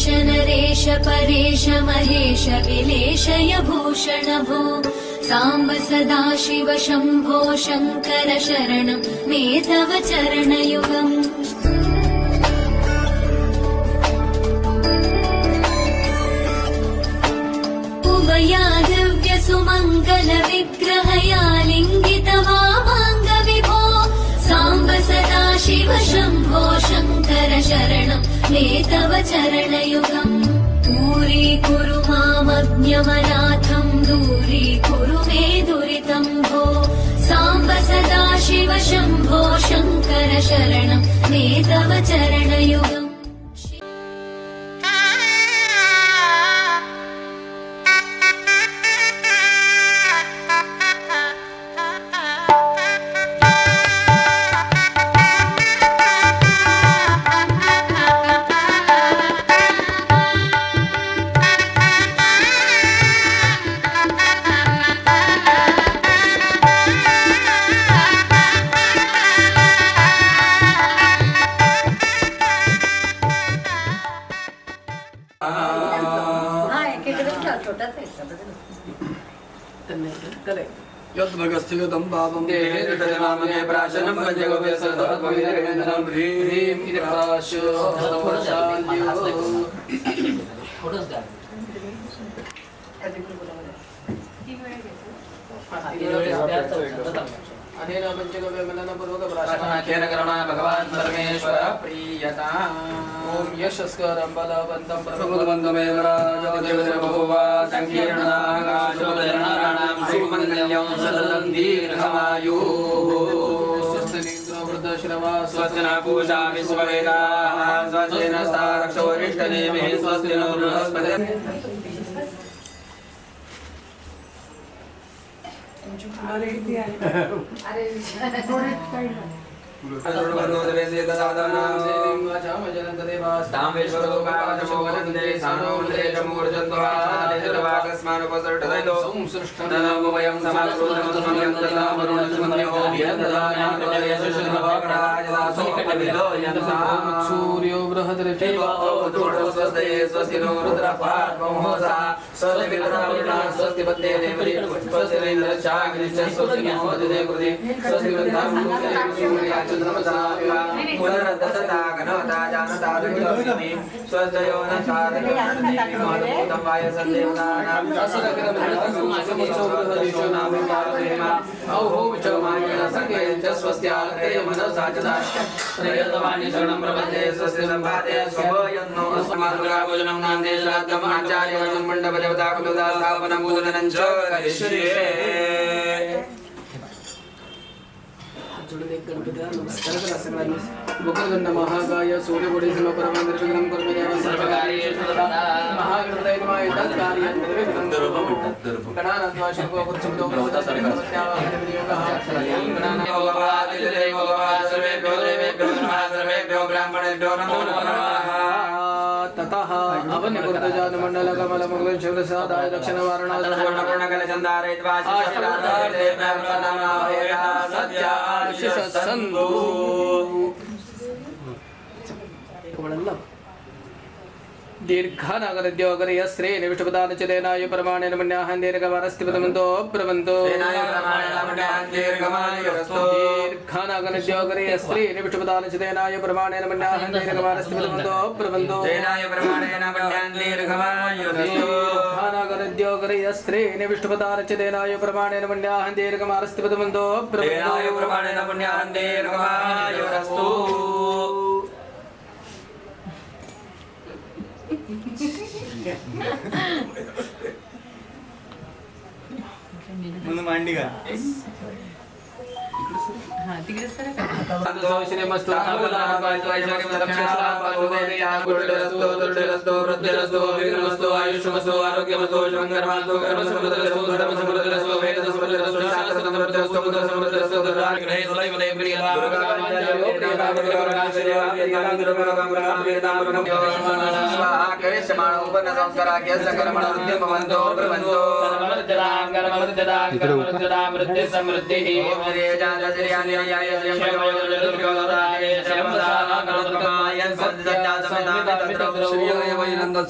नरेश नरेश परेश महेश विलेशय भूषण भो साम्ब सदाशिव शम्भो शङ्कर शरणं मे तव चरणयुगम् उमया दिव्य सुमङ्गल विग्रहया लिङ्गित वामाङ्ग विभो साम्ब सदाशिव शम्भो शङ्कर शरणं मे तव चरणयुगम् दूरीकुरु मामज्ञमनाथं दूरीकुरु मे दुरितं भो साम्ब सदाशिव शम्भो शङ्कर शरणं मे तव चरणयुगम् यद्भगस्थिगतं पापं देहेर्दमामने प्राशनं पंचगव्यसदत्वविदर्गेन्द्रं ह्रीं इदपाशो अनेन पंचगव्यमलनपूर्वक प्राशनाख्येन करुणा भगवान् परमेश्वर प्रीयताम् ॐ यशस्करं बलवन्तं प्रभुवन्तमेव राजदेवदेवभुवा सङ्कीर्णनागाशोदरणानां सुमङ्गल्यं सततं दीर्घमायुः स्वस्ति न पूषा विश्ववेदाः स्वस्ति नस्तारक्षोरिष्टनेमिः स्वस्ति नो बृहस्पतिः सूर्यो बृहद्रथे स्वस्ति नो रुद्रः स्वस्ति पत्ते स्वस्ति स्वस्ति नमोदे कृते स्वस्ति पुनरदसता गणवता जानता दुर्गमे स्वस्यो न साधकं वाय सदेवतानां असुरग्रमणसुमासुमसोबृहदिशो नाम पारदेमा औहो विचमायण संकेत स्वस्त्यालते मनसा चदाश्रयतवानि शरणं प्रपद्ये स्वस्ति संपादे स्वयन्नो अस्माद्गा भोजनं नान्दे श्राद्धम् आचार्यं मण्डपदेवता कुलदा स्थापनं पूजनं च करिष्ये मुखदंड महाकाय सूर्यकोटि समप्रभ निर्विघ्नं कुरु मे देव सर्वकार्येषु तथा महागणपतये तत्कार्यं निर्विघ्नं गणानाद्वा शिवो कुर्चुतो सर्वेभ्यो ब्राह्मणेभ्यो नमो नमः ततः अवन्यकुर्तजान मंडल कमल मंगल शिवसादाय दक्षिण वारणास पूर्ण कल चंदारे द्वाशिषदारे ब्रह्मनामः सत्य आशिष संगो दीर्घानागरद्योगर यस्रे निविष्टपदान चेनाय प्रमाणेन मन्याहं दीर्घमानस्तिपदमन्तो प्रवन्तो तेनाय प्रमाणेन मन्याहं दीर्घमानयोस्तो दीर्घानागरद्योगर यस्रे निविष्टपदान चेनाय प्रमाणेन मन्याहं दीर्घमानस्तिपदमन्तो प्रवन्तो तेनाय प्रमाणेन मन्याहं दीर्घमानयोस्तो दीर्घानागरद्योगर यस्रे निविष्टपदान चेनाय प्रमाणेन मन्याहं दीर्घमानस्तिपदमन्तो प्रवन्तो तेनाय प्रमाणेन मन्याहं दीर्घमानयोस्तो ముందు మండిగా संतोषिनिमस्तु नामनामस्तु ऐश्वर्यं दक्षिणापातो देवयागुरुडरस्तो दुर्डरस्तो वृद्धिरस्तो विघ्नमस्तो आयुष्यमस्तो आरोग्यमस्तो शंकरमास्तो कर्मसमृद्धरस्तो धर्मसमृद्धरस्तो वेदसमृद्धरस्तो शास्त्रसमृद्धरस्तो बुद्धसमृद्धरस्तो ग्रहे सुलैवले प्रियता समृद्धि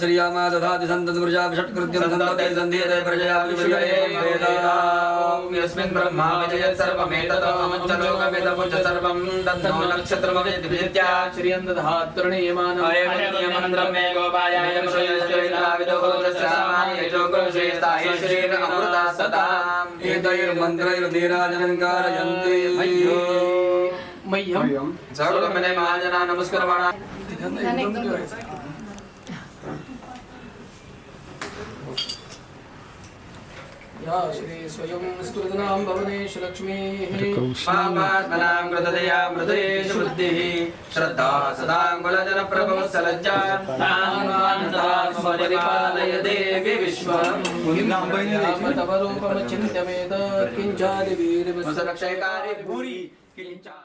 श्रीयामा दधाति सन्तत प्रजा षट्कृत्यं सन्तते सन्धीयते प्रजया यस्मिन् ब्रह्मा विजयत् सर्वमेतत् अमञ्चलोकमेतमुच्च सर्वं तद्धो नक्षत्रमविद्या श्रियं दधात्तृणीयमानम् अयमनियमन्त्रं मे गोपायाय विषयश्चैलाविदो तस्यामायजो कृषेस्ताहि श्रीर अमृता सदाम् एतैर्मन्त्रैर्नीराजनं कारयन्ति मह्यं सर्वमने महाजना नमस्कारमाणा या श्री स्वयं स्तुतनां भवनेश लक्ष्मीः पापात्मनां कृतदया मृदयेश बुद्धिः श्रद्धा सदाङ्गुलजन प्रभो सलज्जा परिपालय देवी विश्वम् तव रूपमचिन्त्यमेत किञ्चादिवीर्वसरक्षयकारि भूरि किञ्चा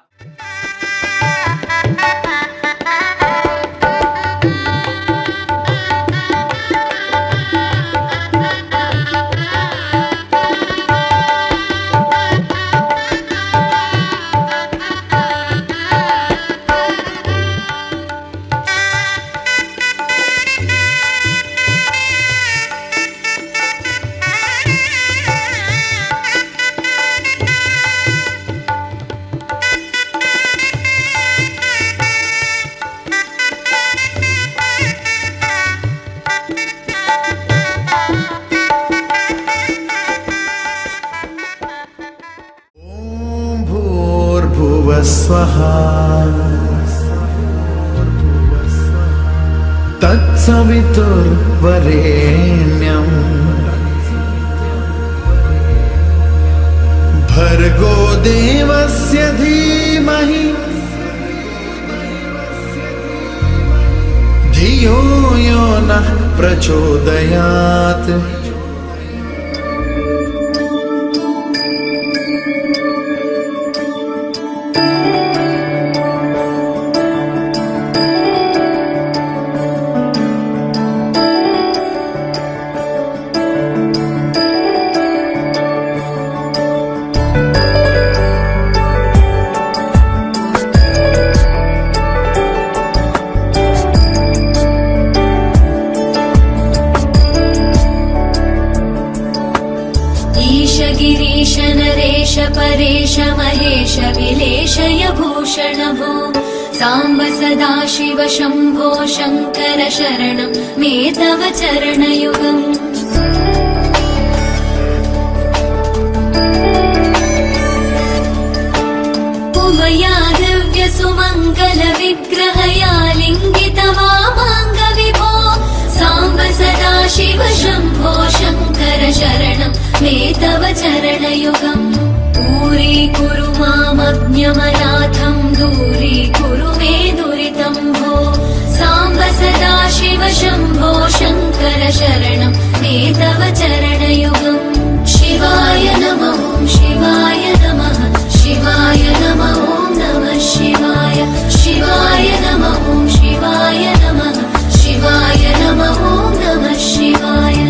स्वहा तत्सवितुर्वरेण्यम् भर्गो देवस्य धीमहि धियो यो नः प्रचोदयात् परेश महेश विलेशय भूषण भो साम्ब सदाशिव शम्भो शङ्कर शरणं मे तव चरणयुगम् उमया दिव्य सुमङ्गल विग्रहया लिङ्गित वामाङ्ग विभो साम्ब सदाशिव शम्भो शङ्कर शरणं मे तव चरणयुगम् दूरीकुरु मामज्ञमनाथं दूरीकुरु मे दुरितं भो साम्ब सदाशिव शम्भो शङ्कर शरणं मे तव चरणयुगम् शिवाय नमः शिवाय नमः शिवाय नमः नमः शिवाय शिवाय नमः शिवाय नमः शिवाय नमः नमः शिवाय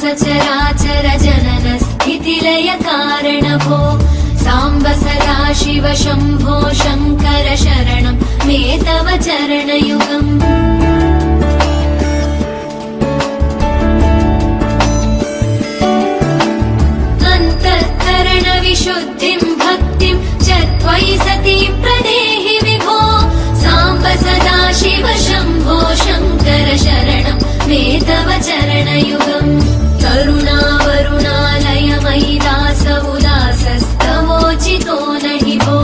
सचराचर जनन स्थितिलय कारण भो साम्ब सदाशिव शम्भो शङ्कर शरणं मे तव चरणयुगम् अन्तःकरण विशुद्धिं भक्तिं च त्वयि सती प्रदेहि विभो साम्ब सदाशिव शम्भो शङ्कर शरणं मे तव चरणयुगम् करुणावरुणालय मयि दास उदासस्तवोचितो नहि भो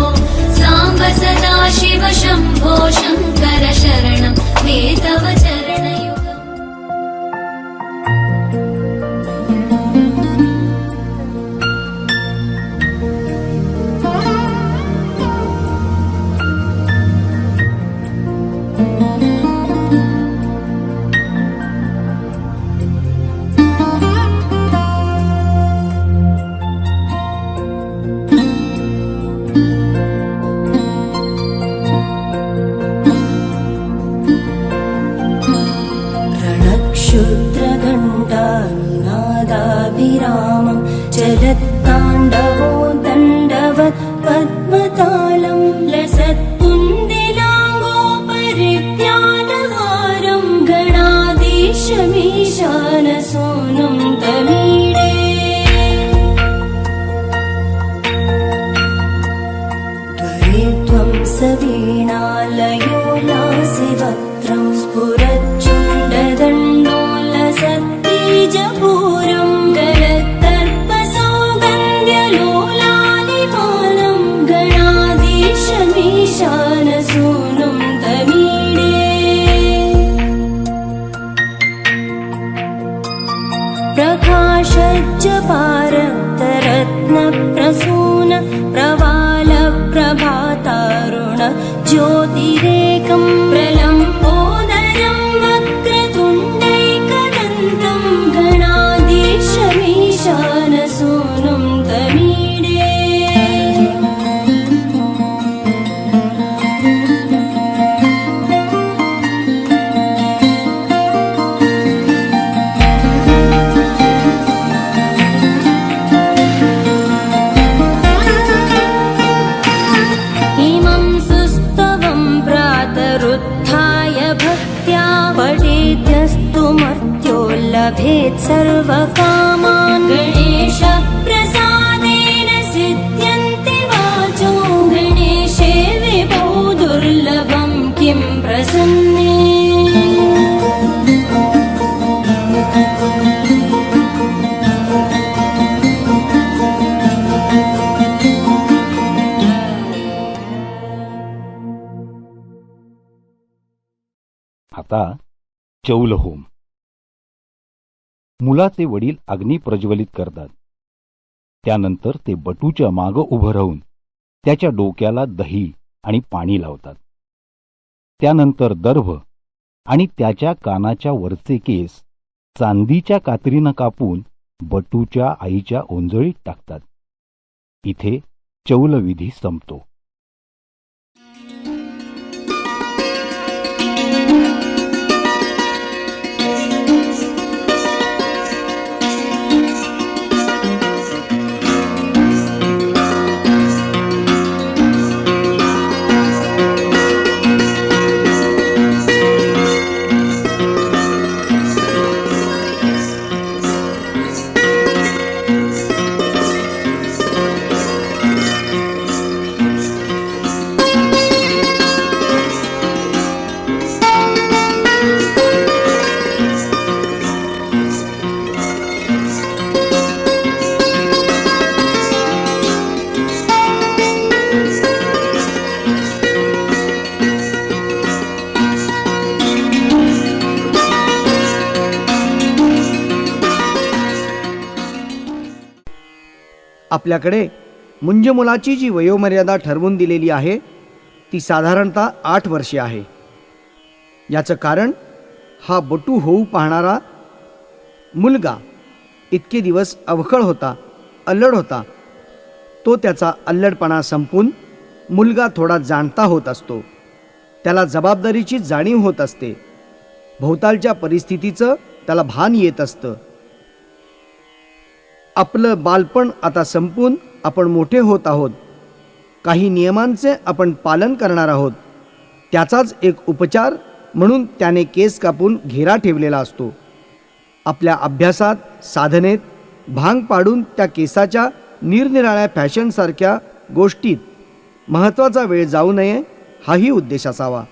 साम्ब सदाशिव शम्भो शङ्कर शरणं मे तव चरणयुगम् जलत्ताण्डवो दण्डवत् पद्मतालं लसत्तुन्दिलाङ्गोपरिज्ञानहारं गणाधीशमीशानसूनुं तमीडे त्वरित्वं सवीणालयो लासिवक्त्रं स्फुरच्चुण्डदण्डोलसत्तीजपूरं गलत्तर्पसौगन्ध्यलोलालिमालं गणाधीशमीशानसूनुं तमीडे प्रकाशज्जपारक्तरत्नप्रसून प्रवालप्रभातारुण ज्योतिरेकं प्रलम्बोदरं वक्रतुण्डैकदन्तं गणाधीशमीशानसूनुं तमीडे इमं सुस्तवं प्रातरुत्थाय भक्त्या पठेद्यस्तु मर्त्यो लभेत् सर्वकामान् गणेशप्रसादेन सिद्ध्यन्ति वाचो गणेशे विभो दुर्लभं किं प्रसन्ने आता चौल होम. मुलाचे वडील अग्नी प्रज्वलित करतात. त्यानंतर ते बटूच्या मागं उभं राहून त्याच्या डोक्याला दही आणि पाणी लावतात. त्यानंतर दर्भ आणि त्याच्या कानाच्या वरचे केस चांदीच्या कात्रीनं कापून बटूच्या आईच्या ओंजळीत टाकतात. इथे चौलविधी संपतो. आपल्याकडे मुंज मुलाची जी वयोमर्यादा ठरवून दिलेली आहे ती साधारणतः 8 वर्षे आहे. याचं कारण हा बटू होऊ पाहणारा मुलगा इतके दिवस अवखळ होता, अल्लड होता. तो त्याचा अल्लडपणा संपून मुलगा थोडा जाणता होत असतो. त्याला जबाबदारीची जाणीव होत असते. भोवतालच्या परिस्थितीचं त्याला भान येत असतं. आपलं बालपण आता संपून आपण मोठे होत आहोत. काही नियमांचे आपण पालन करणार आहोत. त्याचाच एक उपचार म्हणून त्याने केस कापून घेरा ठेवलेला असतो. आपल्या अभ्यासात, साधनेत भांग पाडून त्या केसाच्या निरनिराळ्या फॅशनसारख्या गोष्टीत महत्त्वाचा वेळ जाऊ नये, हाही उद्देश असावा.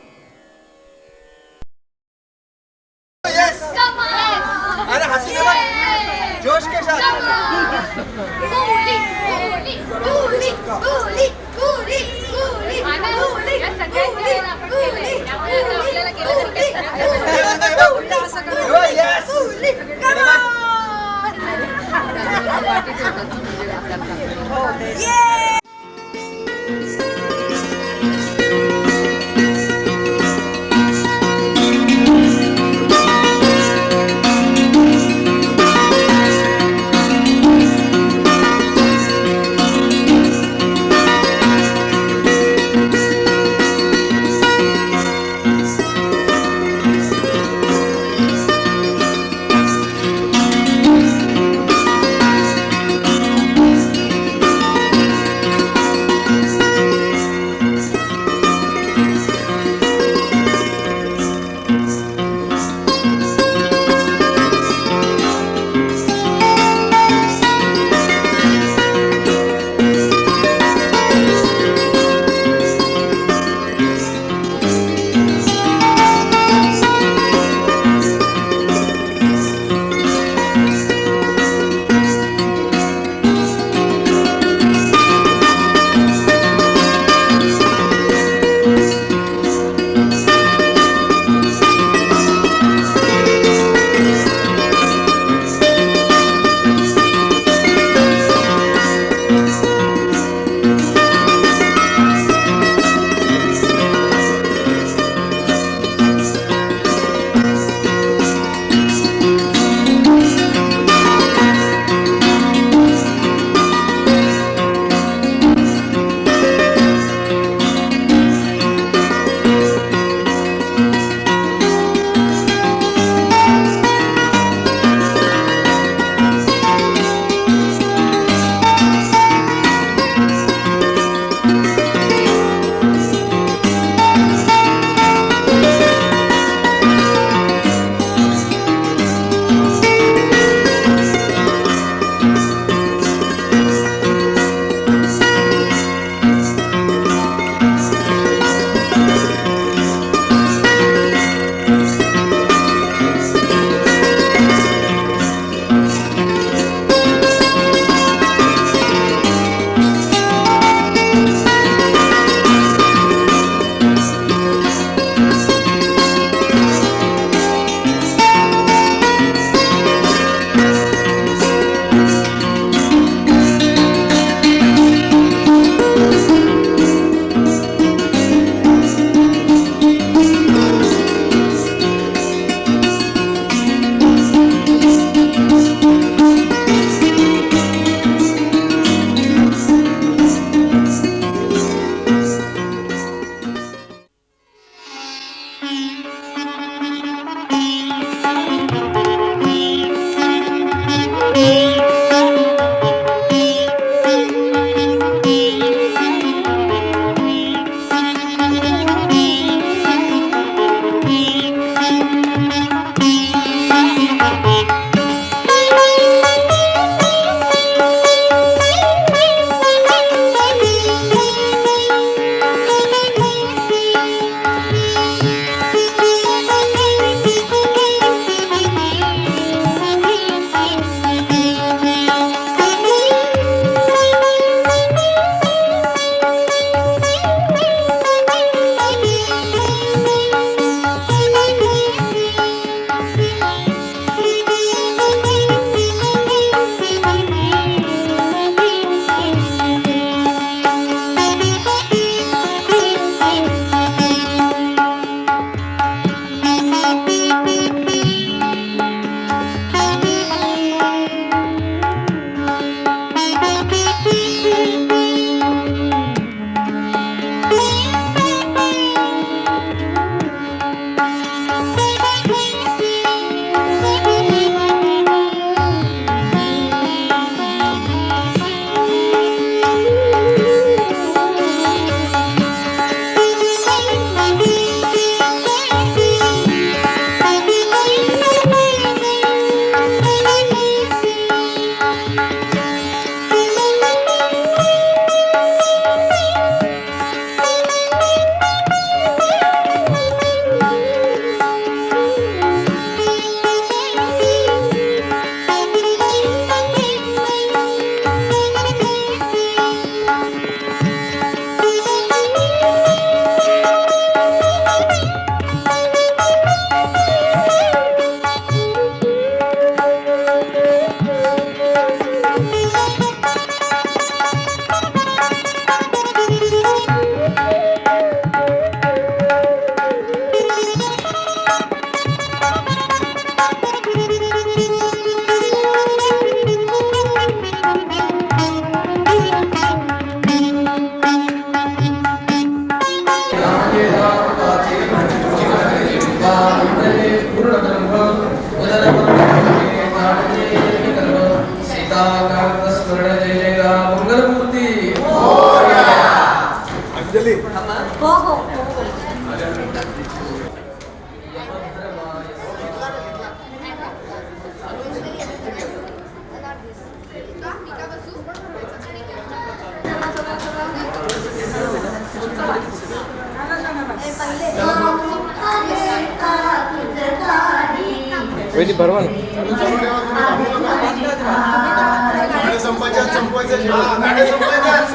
वैदी भरवा ना.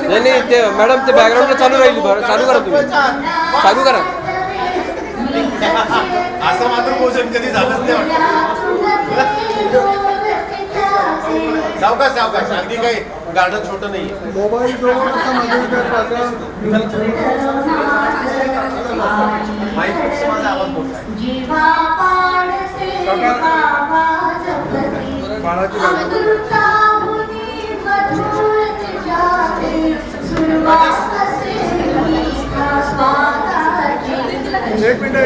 नाही नाही ते मॅडम ते बॅकग्राऊंडला चालू राहील. चालू करा तुम्ही. चालू करा. असं मात्र भोजन कधी झालंच नाही. सावकाश सावकाश, अगदी काही गार्डन छोटं नाही. मोबाईल एक मिनिट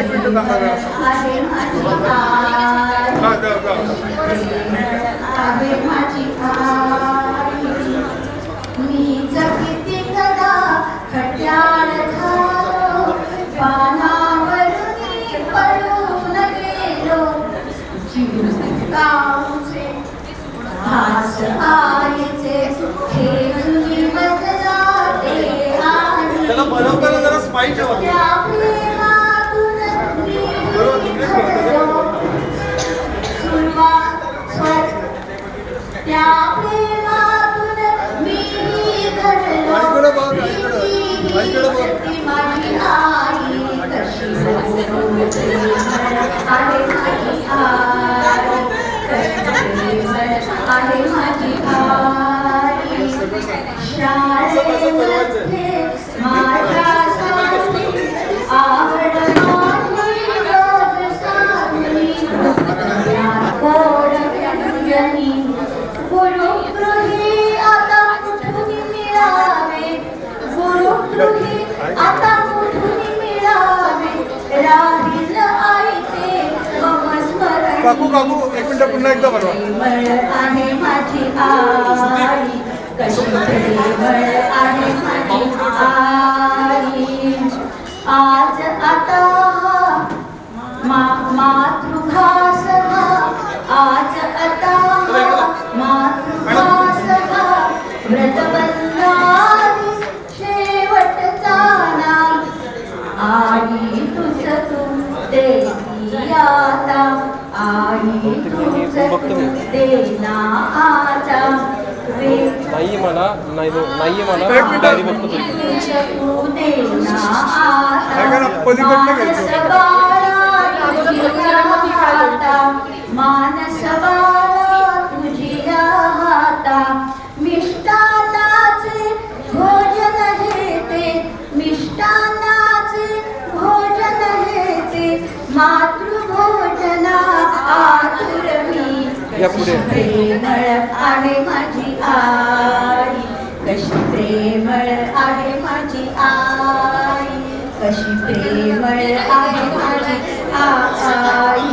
त्याला बनवताना जरा स्पाईट ठेवा. काकू काकू एक मिनिट पुन्हा एकदा बनवा. आज आता मातृभास आज आता मातृभास व्रतबंधारी शेवटचा नाम आई तुझ तू देती आता आई तुझ तू देना आता नाही म्हणा. नाही म्हणा. डायरी बघतो मानस बाळा तुझ्या हाता मिष्टानाचे भोजन हे ते मिष्टानाचे भोजन हे ते मातृभोजना आतुर मी प्रेमळ आहे माझी आई कशी प्रेमळ आहे माझी आई कशी प्रेमळ आहे माझी आई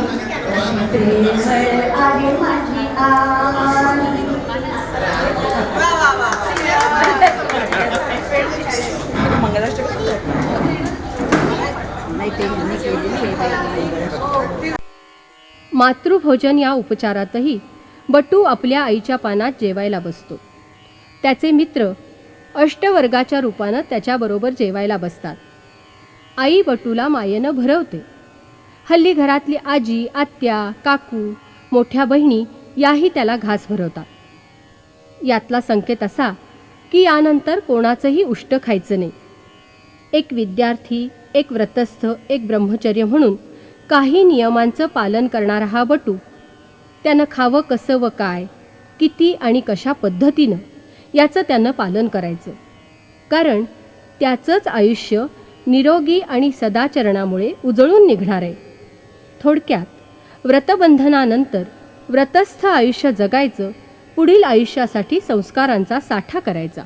कशी प्रेमळ आहे माझी आई. मातृभोजन या उपचारातही बटू आपल्या आईच्या पानात जेवायला बसतो. त्याचे मित्र अष्टवर्गाच्या रूपानं त्याच्याबरोबर जेवायला बसतात. आई बटूला मायेनं भरवते. हल्ली घरातली आजी, आत्या, काकू, मोठ्या बहिणी याही त्याला घास भरवतात. यातला संकेत असा की यानंतर कोणाचंही उष्ट खायचं नाही. एक विद्यार्थी, एक व्रतस्थ, एक ब्रह्मचर्य म्हणून काही नियमांचं पालन करणारा हा बटू त्यानं खावं कसं व काय, किती आणि कशा पद्धतीनं याचं त्यानं पालन करायचं. कारण त्याचंच आयुष्य निरोगी आणि सदाचरणामुळे उजळून निघणार आहे. थोडक्यात व्रतबंधनानंतर व्रतस्थ आयुष्य जगायचं, पुढील आयुष्यासाठी संस्कारांचा साठा करायचा.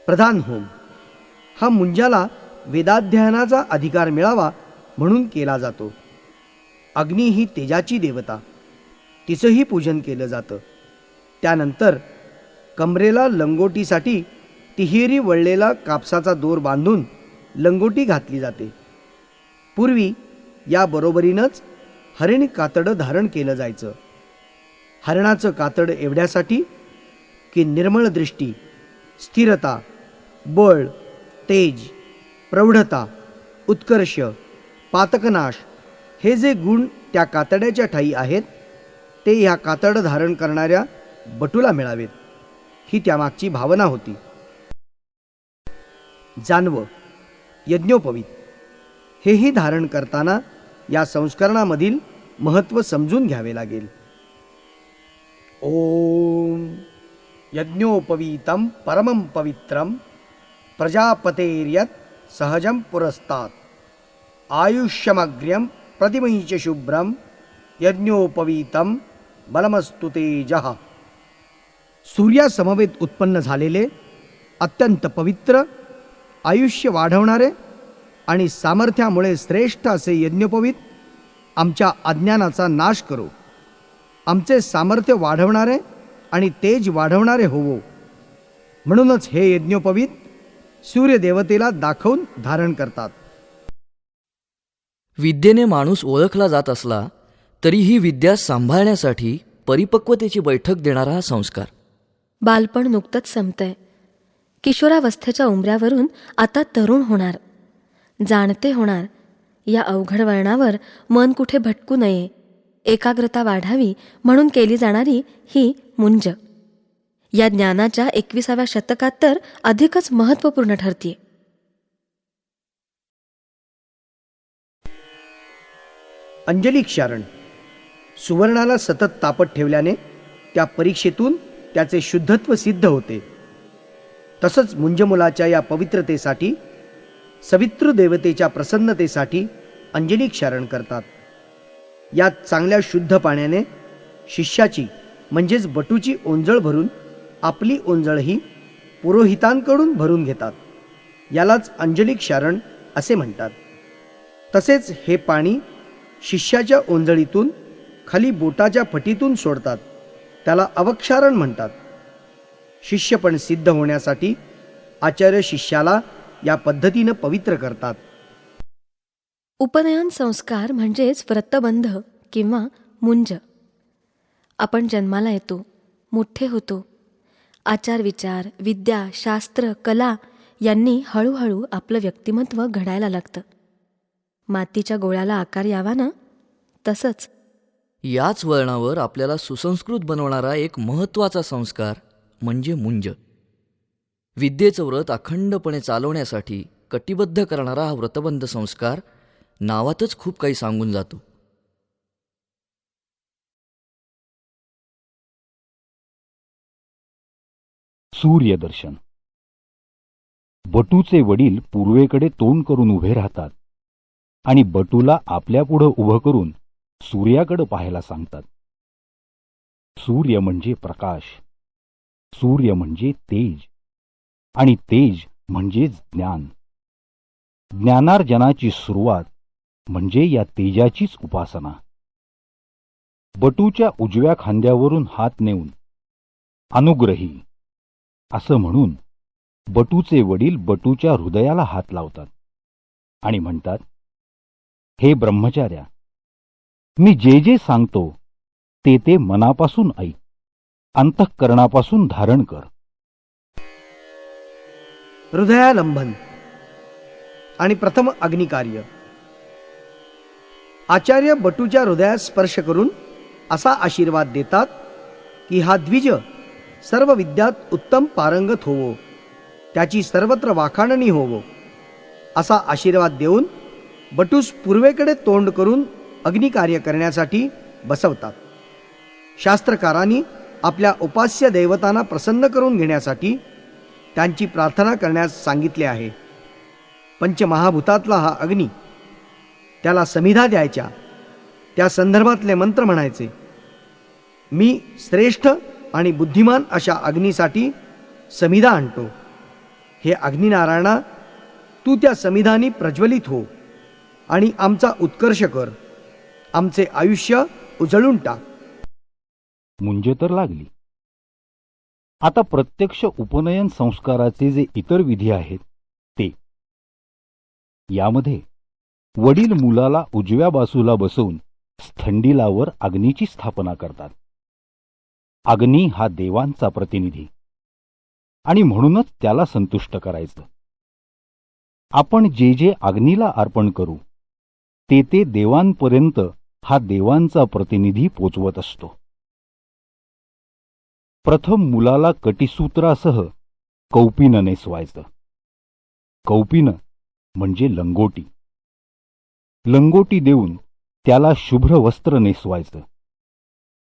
प्रधान होम हा मुंजाला वेदाध्ययनाचा अधिकार मिळावा म्हणून केला जातो. अग्नी ही तेजाची देवता, तिचंही पूजन केलं जातं. त्यानंतर कमरेला लंगोटीसाठी तिहेरी वळलेला कापसाचा दोर बांधून लंगोटी घातली जाते. पूर्वी या बरोबरीनंच हरिण कातडं धारण केलं जायचं. हरणाचं कातड एवढ्यासाठी की निर्मळ दृष्टी, स्थिरता, बळ, तेज, प्रौढता, उत्कर्ष, पातकनाश हे जे गुण त्या कातड्याच्या ठायी आहेत ते ह्या कातडं धारण करणाऱ्या बटूला मिळावेत, ही त्यामागची भावना होती. जानवं, यज्ञोपवीत हेही धारण करताना या संस्करणामधील महत्त्व समजून घ्यावे लागेल. ओम यज्ञोपवीतं परमं पवित्रं प्रजापतेर्यत् सहजं पुरस्तात् आयुष्यमग्र्यं प्रतिमैच शुभ्रं यज्ञोपवीतं बलमस्तु तेजः. सूर्यासमवेत उत्पन्न झालेले अत्यंत पवित्र, आयुष्य वाढवणारे आणि सामर्थ्यामुळे श्रेष्ठ असे यज्ञोपवीत आमच्या अज्ञानाचा नाश करो. आमचे सामर्थ्य वाढवणारे आणि तेज वाढवणारे होवो. म्हणूनच हे यज्ञोपवीत सूर्यदेवतेला दाखवून धारण करतात. विद्येने माणूस ओळखला जात असला तरी ही विद्या सांभाळण्यासाठी परिपक्वतेची बैठक देणारा हा संस्कार. बालपण नुकतंच संपतंय. किशोरावस्थेच्या उंबऱ्यावरून आता तरुण होणार, जाणते होणार. या अवघड वळणावर मन कुठे भटकू नये, एकाग्रता वाढावी म्हणून केली जाणारी ही मुंज या ज्ञानाच्या 21व्या शतकात तर अधिकच महत्त्वपूर्ण ठरतीये. अंजली क्षारण सुवर्णाला सतत तापत ठेवल्याने त्या परीक्षेतून त्याचे शुद्धत्व सिद्ध होते. तसंच मुंजमुलाच्या या पवित्रतेसाठी, सवितृ देवतेच्या प्रसन्नतेसाठी अंजली क्षारण करतात. यात चांगल्या शुद्ध पाण्याने शिष्याची म्हणजेच बटूची ओंजळ भरून आपली ओंजळही पुरोहितांकडून भरून घेतात. यालाच अंजली क्षारण असे म्हणतात. तसेच हे पाणी शिष्याच्या ओंजळीतून खाली बोटाच्या फटीतून सोडतात. त्याला अवक्षारण म्हणतात. शिष्यपण सिद्ध होण्यासाठी आचार्य शिष्याला या पद्धतीनं पवित्र करतात. उपनयन संस्कार म्हणजेच व्रतबंध किंवा मुंज. आपण जन्माला येतो, मोठे होतो. आचार विचार, विद्या, शास्त्र, कला यांनी हळूहळू आपलं व्यक्तिमत्व घडायला लागतं. मातीच्या गोळ्याला आकार यावा ना, तसंच याच वळणावर आपल्याला सुसंस्कृत बनवणारा एक महत्त्वाचा संस्कार म्हणजे मुंज. विद्येचं व्रत अखंडपणे चालवण्यासाठी कटिबद्ध करणारा हा व्रतबंध संस्कार नावातच खूप काही सांगून जातो. सूर्यदर्शन. बटूचे वडील पूर्वेकडे तोंड करून उभे राहतात आणि बटूला आपल्यापुढं उभं करून सूर्याकडे पाहायला सांगतात. सूर्य म्हणजे प्रकाश, सूर्य म्हणजे तेज आणि तेज म्हणजे ज्ञान. ज्ञानार्जनाची सुरुवात म्हणजे या तेजाचीच उपासना. बटूच्या उजव्या खांद्यावरून हात नेऊन अनुग्रही असं म्हणून बटूचे वडील बटूच्या हृदयाला हात लावतात आणि म्हणतात, हे ब्रह्मचार्या, मी जे जे सांगतो ते ते मनापासून ऐक, अंतःकरणापासून धारण कर. हृदयालंबन आणि प्रथम अग्निकार्य. आचार्य बटूच्या हृदयात स्पर्श करून असा आशीर्वाद देतात की हा द्विज सर्व विद्यात उत्तम पारंगत होवो, त्याची सर्वत्र वाखाणणी होवो असा आशीर्वाद देऊन बटूस पूर्वेकडे तोंड करून अग्निकार्य करण्यासाठी बसवतात. शास्त्रकारांनी आपल्या उपास्य दैवतांना प्रसन्न करून घेण्यासाठी त्यांची प्रार्थना करण्यास सांगितले आहे. पंचमहाभूतातला हा अग्नी, त्याला समिधा द्यायच्या, त्या संदर्भातले मंत्र म्हणायचे. मी श्रेष्ठ आणि बुद्धिमान अशा अग्नीसाठी समिधा आणतो. हे अग्निनारायणा, तू त्या समिधानी प्रज्वलित हो आणि आमचा उत्कर्ष कर, आमचे आयुष्य उजळून टाक. मुंज तर लागली. आता प्रत्यक्ष उपनयन संस्काराचे जे इतर विधी आहेत ते. यामध्ये वडील मुलाला उजव्या बाजूला बसवून स्थंडिलावर अग्नीची स्थापना करतात. अग्नी हा देवांचा प्रतिनिधी आणि म्हणूनच त्याला संतुष्ट करायचं. आपण जे जे अग्नीला अर्पण करू ते देवांपर्यंत हा देवांचा प्रतिनिधी पोचवत असतो. प्रथम मुलाला कटीसूत्रासह कौपीनं नेसवायचं. कौपीनं म्हणजे लंगोटी. लंगोटी देऊन त्याला शुभ्र वस्त्र नेसवायचं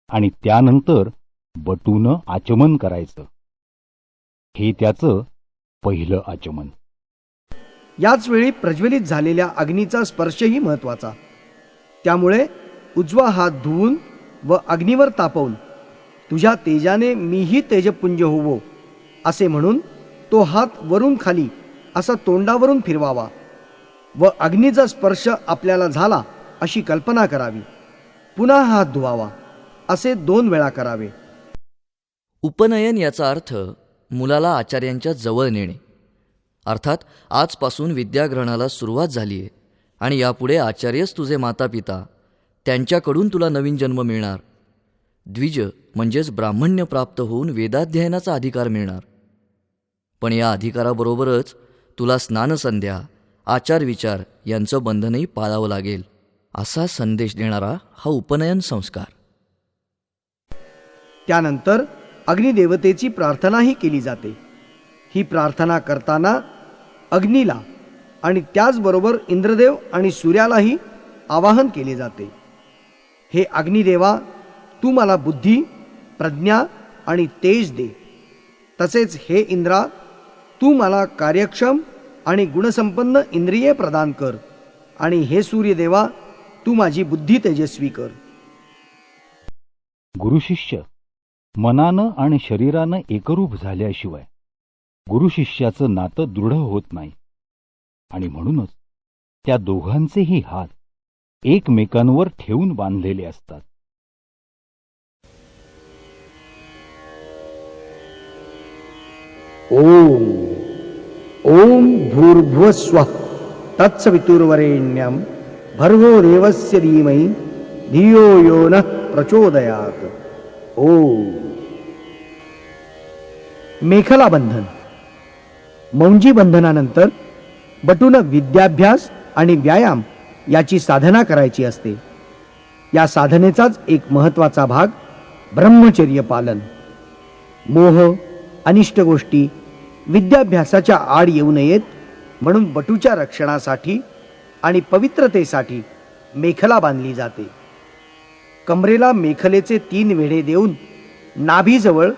आणि त्यानंतर बटूनं आचमन करायचं. हे त्याचं पहिलं आचमन. याच वेळी प्रज्वलित झालेल्या अग्नीचा स्पर्शही महत्वाचा. त्यामुळे उजवा हात धुवून व अग्नीवर तापवून तुझ्या तेजाने मीही तेजपुंज होवो असे म्हणून तो हात वरून खाली असा तोंडावरून फिरवावा व अग्नीचा स्पर्श आपल्याला झाला अशी कल्पना करावी. पुन्हा हात धुवावा. असे 2 वेळा करावे. उपनयन याचा अर्थ मुलाला आचार्यांच्या जवळ नेणे. अर्थात आजपासून विद्याग्रहणाला सुरुवात झाली आहे आणि यापुढे आचार्यच तुझे माता पिता, त्यांच्याकडून तुला नवीन जन्म मिळणार. द्विज म्हणजेच ब्राह्मण्य प्राप्त होऊन वेदाध्ययनाचा अधिकार मिळणार. पण या अधिकाराबरोबरच तुला स्नानसंध्या, आचारविचार यांचं बंधनही पाळावं लागेल, असा संदेश देणारा हा उपनयन संस्कार. त्यानंतर अग्निदेवतेची प्रार्थनाही केली जाते. ही प्रार्थना करताना अग्नीला आणि त्याचबरोबर इंद्रदेव आणि सूर्यालाही आवाहन केले जाते. हे अग्निदेवा, तू मला बुद्धी, प्रज्ञा आणि तेज दे. तसेच हे इंद्रा, तू मला कार्यक्षम आणि गुणसंपन्न इंद्रिये प्रदान कर. आणि हे सूर्यदेवा, तू माझी बुद्धी तेजस्वी कर. गुरुशिष्य मनानं आणि शरीरानं एकरूप झाल्याशिवाय गुरुशिष्याचं नातं दृढ होत नाही आणि म्हणूनच त्या दोघांचेही हात एकमेकांवर ठेवून बांधलेले असतात. ओम ओम भूर्भुवस्वः तत्सवितुर्वरेण्यं भर्गो देवस्य धीमहि धियो यो नः प्रचोदयात्. ओम. मेखला बंधन. मौंजी बंधनानंतर बटून विद्याभ्यास आणि व्यायाम याची साधना करायची असते. या साधनेचाच एक महत्त्वाचा भाग ब्रह्मचर्य पालन. मोह, अनिष्ट गोष्टी विद्याभ्यासाच्या आड येऊ नयेत म्हणून बटूच्या रक्षणासाठी आणि पवित्रतेसाठी मेखला बांधली जाते. कमरेला मेखलेचे 3 वेढे देऊन नाभीजवळ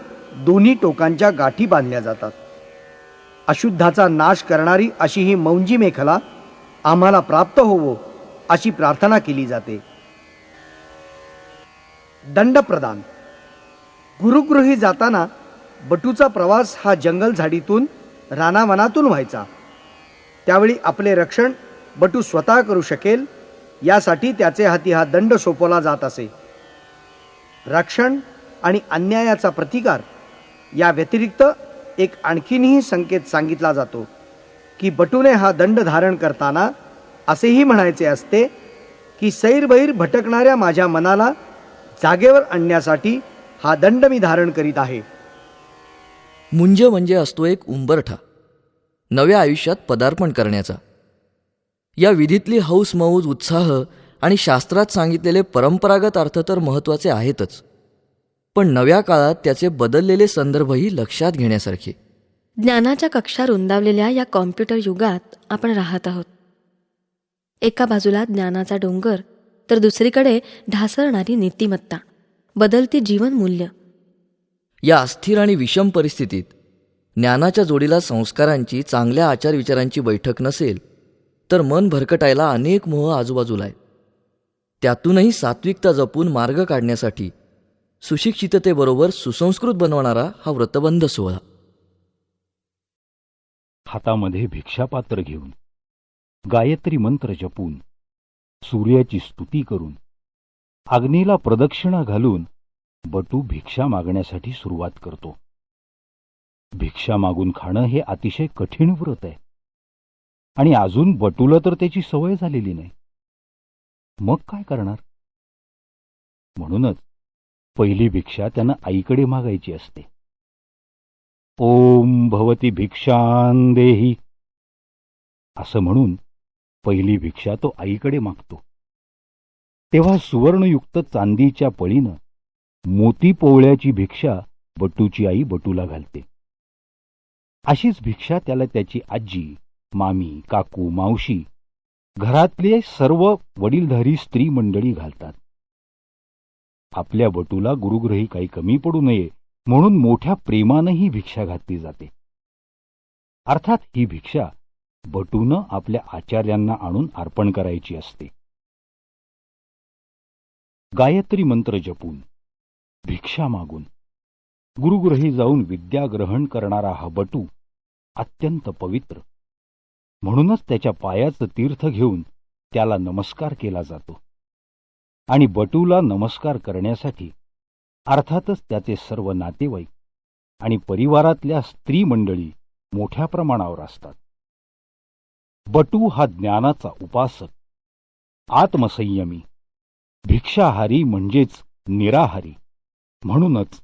दोन्ही टोकांच्या गाठी बांधल्या जातात. अशुद्धाचा नाश करणारी अशी ही मौंजी मेखला आम्हाला प्राप्त होवो अशी प्रार्थना केली जाते. दंड प्रदान. गुरुगृही जाताना बटूचा प्रवास हा जंगल झाडीतून रानावनातून व्हायचा. त्यावेळी आपले रक्षण बटू स्वतः करू शकेल यासाठी त्याचे हाती हा दंड सोपवला जात असे. रक्षण आणि अन्यायाचा प्रतिकार या व्यतिरिक्त एक आणखीनही संकेत सांगितला जातो की बटूने हा दंड धारण करताना असेही म्हणायचे असते की सैरबैर भटकणाऱ्या माझ्या मनाला जागेवर आणण्यासाठी हा दंड मी धारण करीत आहे. मुंज म्हणजे असतो एक उंबरठा, नव्या आयुष्यात पदार्पण करण्याचा. या विधीतली हौस मौज, उत्साह आणि शास्त्रात सांगितलेले परंपरागत अर्थ तर महत्त्वाचे आहेतच, पण नव्या काळात त्याचे बदललेले संदर्भही लक्षात घेण्यासारखे. ज्ञानाच्या कक्षा रुंदावलेल्या या कॉम्प्युटर युगात आपण राहत आहोत. एका बाजूला ज्ञानाचा डोंगर तर दुसरीकडे ढासळणारी नीतिमत्ता, बदलती जीवनमूल्य. या अस्थिर आणि विषम परिस्थितीत ज्ञानाच्या जोडीला संस्कारांची, चांगल्या आचारविचारांची बैठक नसेल तर मन भरकटायला अनेक मोह आजूबाजूला आहेत. त्यातूनही सात्विकता जपून मार्ग काढण्यासाठी सुशिक्षिततेबरोबर सुसंस्कृत बनवणारा हा व्रतबंध सोहळा. हातामध्ये भिक्षापात्र घेऊन गायत्री मंत्र जपून सूर्याची स्तुती करून अग्नीला प्रदक्षिणा घालून बटू भिक्षा मागण्यासाठी सुरुवात करतो. भिक्षा मागून खाणं हे अतिशय कठीण व्रत आहे आणि अजून बटूला तर त्याची सवय झालेली नाही. मग काय करणार? म्हणूनच पहिली भिक्षा त्यानं आईकडे मागायची असते. ओम भवती भिक्षां देही असं म्हणून पहिली भिक्षा तो आईकडे मागतो. तेव्हा सुवर्णयुक्त चांदीच्या पळीनं मोती पोवळ्याची भिक्षा बटूची आई बटूला घालते. अशीच भिक्षा त्याला त्याची आजी, मामी, काकू, मावशी, घरातले सर्व वडीलधारी स्त्री मंडळी घालतात. आपल्या बटूला गुरुग्रही काही कमी पडू नये म्हणून मोठ्या प्रेमानं ही भिक्षा घातली जाते. अर्थात ही भिक्षा बटूनं आपल्या आचार्यांना आणून अर्पण करायची असते. गायत्री मंत्र जपून भिक्षा मागून गुरुग्रही जाऊन विद्या ग्रहण करणारा हा बटू अत्यंत पवित्र. म्हणूनच त्याच्या पायाचं तीर्थ घेऊन त्याला नमस्कार केला जातो. आणि बटूला नमस्कार करण्यासाठी अर्थातच त्याचे सर्व नातेवाईक आणि परिवारातल्या स्त्री मंडळी मोठ्या प्रमाणावर असतात. बटू हा ज्ञानाचा उपासक, आत्मसंयमी, भिक्षाहारी म्हणजेच निराहारी. म्हणूनच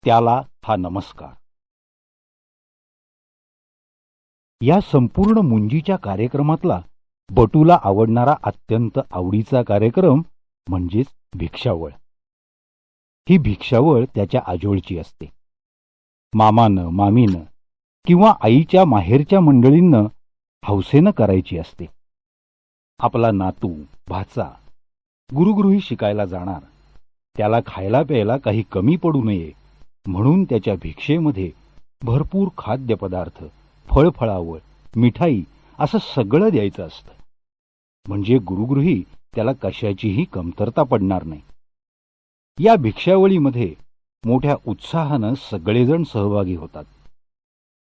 त्याला हा नमस्कार. या संपूर्ण मुंजीच्या कार्यक्रमातला बटूला आवडणारा अत्यंत आवडीचा कार्यक्रम म्हणजेच भिक्षावळ. ही भिक्षावळ त्याच्या आजोळची असते. मामानं, मामीनं किंवा आईच्या माहेरच्या मंडळींना हौसेनं करायची असते. आपला नातू, भाचा गुरुगृही शिकायला जाणार, त्याला खायला प्यायला काही कमी पडू नये म्हणून त्याच्या भिक्षेमध्ये भरपूर खाद्यपदार्थ, फळफळावळ, मिठाई असं सगळं द्यायचं असतं. म्हणजे गुरुगृही त्याला कशाचीही कमतरता पडणार नाही. या भिक्षावळीमध्ये मोठ्या उत्साहानं सगळेजण सहभागी होतात.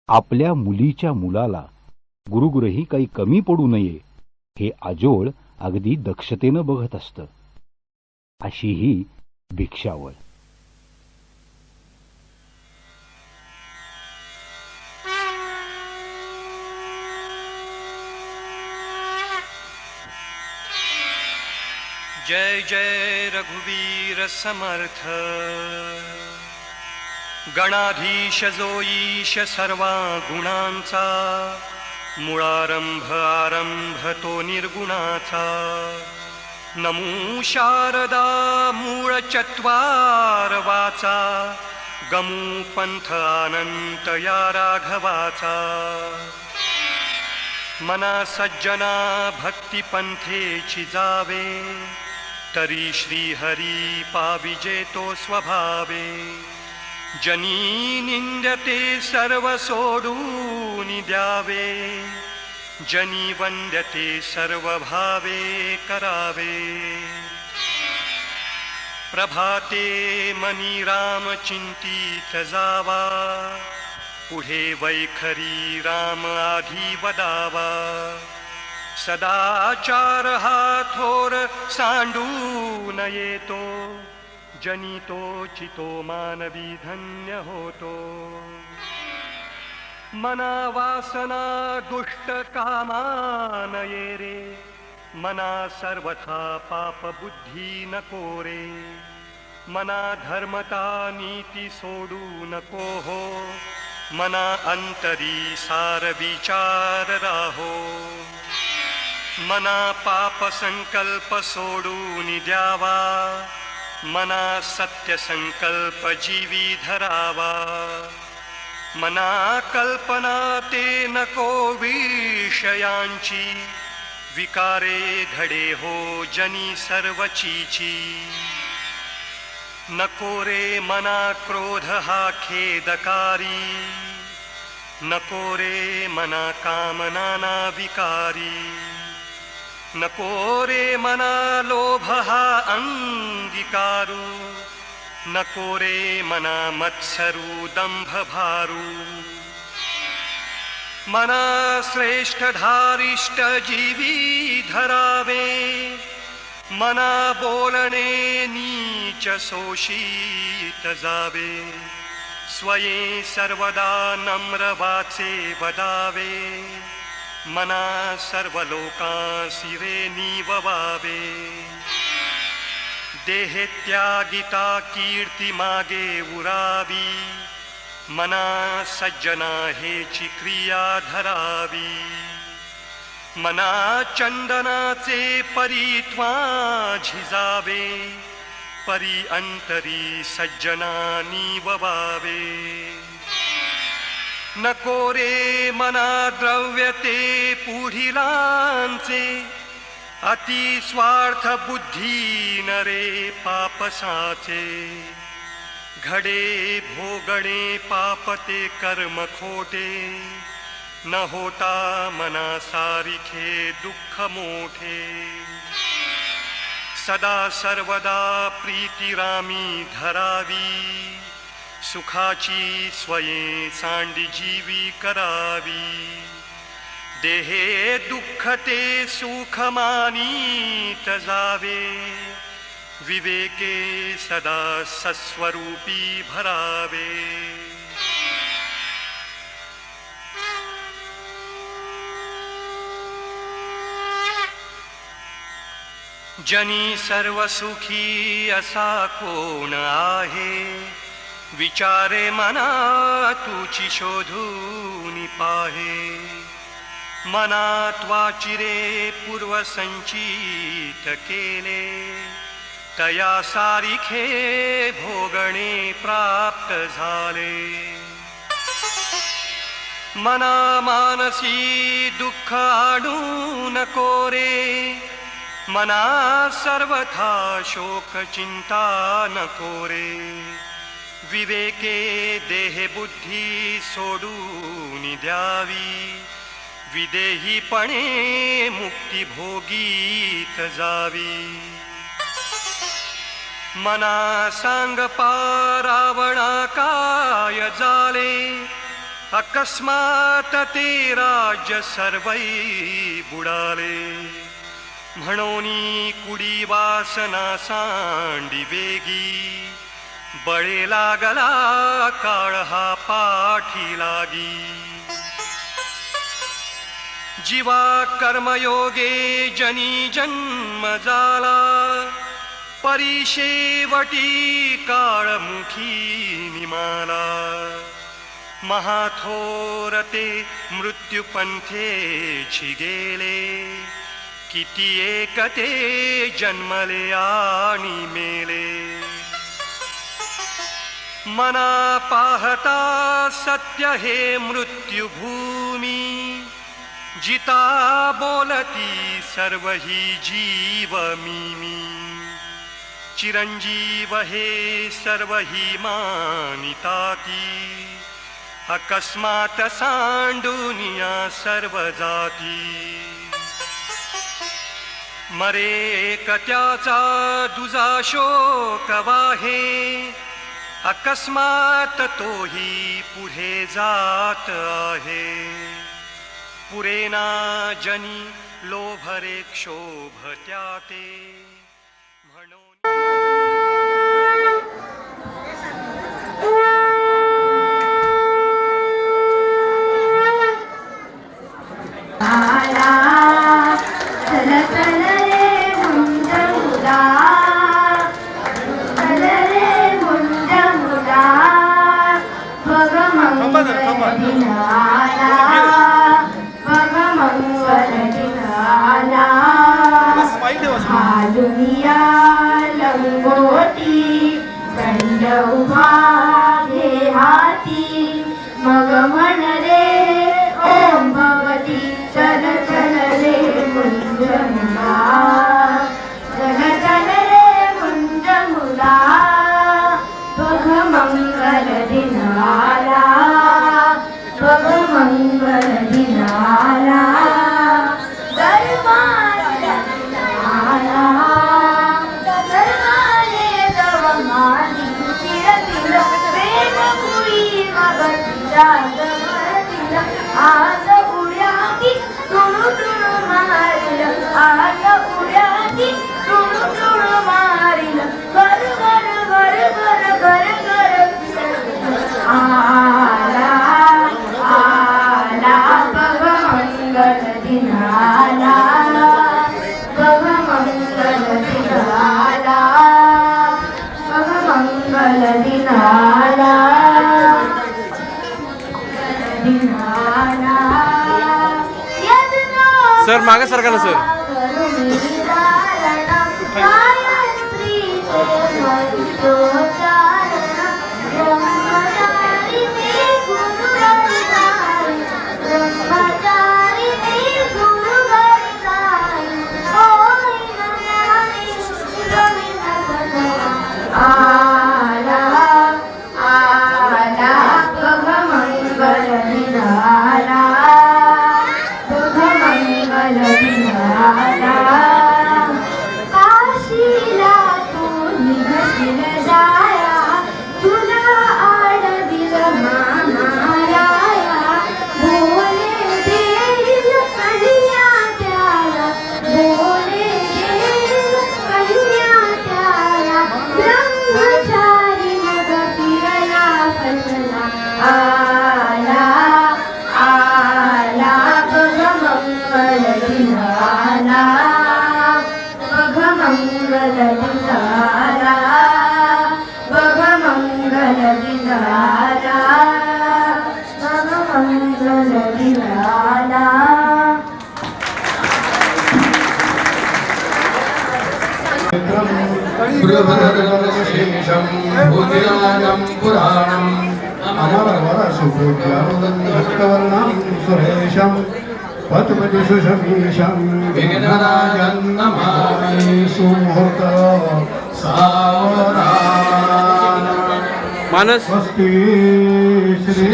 आपल्या मुलीच्या मुलाला गुरुगृही काही कमी पडू नये हे आजोळ अगदी दक्षतेनं बघत असतं. अशी ही भिक्षावळ. जय जय रघुवीर समर्थ. गणाधीश जो ईश सर्वा गुणांचा, मूळारंभ आरंभ तो निर्गुणाचा. नमो शारदा मूळ चत्वार वाचा, गमू पंथ अनंत या राघवाचा. मना सज्जना भक्ती पंथेची जावे, तरी श्रीहरी पाविजे तो स्वभावे. जनी निंद्यते सर्व सोडून द्यावे, जनी वंद्यते सर्व भावे करावे. प्रभाते मनी राम चिंतित जावा, पुढे वैखरी राम आधी वदावा. सदाचार हा थोर सांडून येतो, जनी तो चितो मानवी धन्य होतो. मना वासना दुष्ट कामान ये रे, मना सर्वथा पाप बुद्धी नको रे. मना धर्मता नीती सोडू नको हो, मना अंतरी सार विचार राहो. मना पाप संकल्प सोडून द्यावा, मना सत्य संकल्प जीवी धरावा. मना कल्पना ते नको विषयांची, विकारे घडे हो जनी सर्वचीची. नको रे मना क्रोध हा खेदकारी, नको रे मना कामना विकारी. नको रे मना लोभ हा अंगीकारू, नको रे मना मत्सरू दंभ भारू. मना श्रेष्ठ धारिष्ट जीवी धरावे, मना बोलणे नीच शोषित जावे, स्वये सर्वदा नम्र वाचे वदावे, मना सर्व लोकांसी रे निववावे, देहे त्यागिता कीर्ती मागे उरावी, मना सज्जना हेची क्रिया धरावी, मना चंदनाचे परीत्वा झिजावे, परी अंतरी सज्जना निववावे, नको रे मना द्रव्य ते पुढिलांचे, अति स्वार्थ बुद्धी नरे पापसाचे, घडे भोगणे पापते कर्म खोटे, न होता मना सारिखे दुःख मोठे, सदा सर्वदा प्रीतिरामी धरावी, सुखाची स्वये सांडी जीवी करावी, देहे दुःख ते सुख मानीत जावे, विवेके सदा सस्वरूपी भरावे, जनी सर्व सुखी असा कोण आहे, विचारे मना तुची शोधून पाहे, मनात वाचिरे पूर्व संचित केले, तया सारिखे भोगणे प्राप्त झाले, मना मानसी दुःख आणू नको रे, मना सर्वथा शोक चिंता नको रे, विवेके देह बुद्धी सोडून द्यावी, विदेहीपणे मुक्ती भोगीत जावी, मना सांग रावणा काय झाले, अकस्मात ते राज्य सर्वै बुडाले, म्हणोनी कुडी वासना सांडी वेगी, बळे लागला काळ हा पाठी लागी, जीवा कर्मयोगे जनी जन्म झाला, परिशेवटी काळमुखी निमाला, महाथोरते मृत्युपंथेची गेले, किती एकते जन्मले आणि मेले, मना पाहता सत्य हे मृत्युभूमी, जिता बोलती सर्व ही जीव मी, चिरंजीव हे सर्व ही मानिताती, अकस्मात सांडुनिया सर्व जाती, मरे कत्याचा दुजा शोक वाहे, अकस्मात तोही पुढे जात आहे, पुरेना जनी लोभरे क्षोभ त्याते, म्हणून दुनिया लंगोटी दंड उभा घे हाती, मग म्हण रे ओम भगवती, चल चल रे मुंज मुला, चल चल रे मुंज मुला, बघ मंगल दिन आला, बघ मंगल दिन आला, दरबार आत उड्याची टुण टुण मारील घर घर घर घर घर घर आला आला बघ मंगल दिन आला बघ मंगल दिन आला बघ मंगल दिन आला दिन आला सर मागे सरका ना सर. शेषं भूतिराजं पुराणम् अमरवरसुभृत्यावदन्तवर्णं सुरेशं पद्मजुषमीशं विघ्नराजं नमामि सुमुहूर्त सावधान. मानस स्वस्ति श्री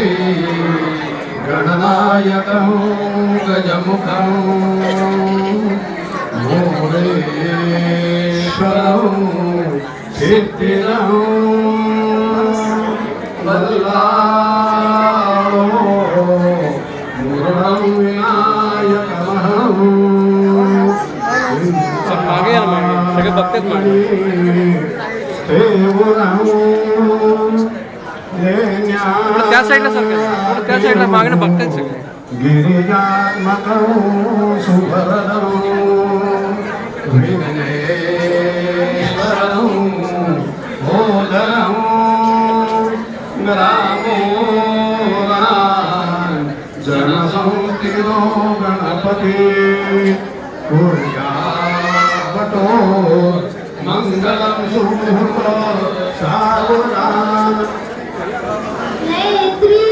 गणनायकं गजमुखं मोरेश्वरं सिद्धिरं वल्लाळो मुरणं विनायकमहं मागे सगळे बघतात मागे. त्या साईडला सरका, त्या साईडला मागणं बघतात सगळे. गिरिजात्मकं सुभरदं विघ्नेश्वरं मोदरं ग्रामो जनसंस्थितो गणपति कुर्यावतो मंगलं सुमुहूर्त सावधान. नेत्री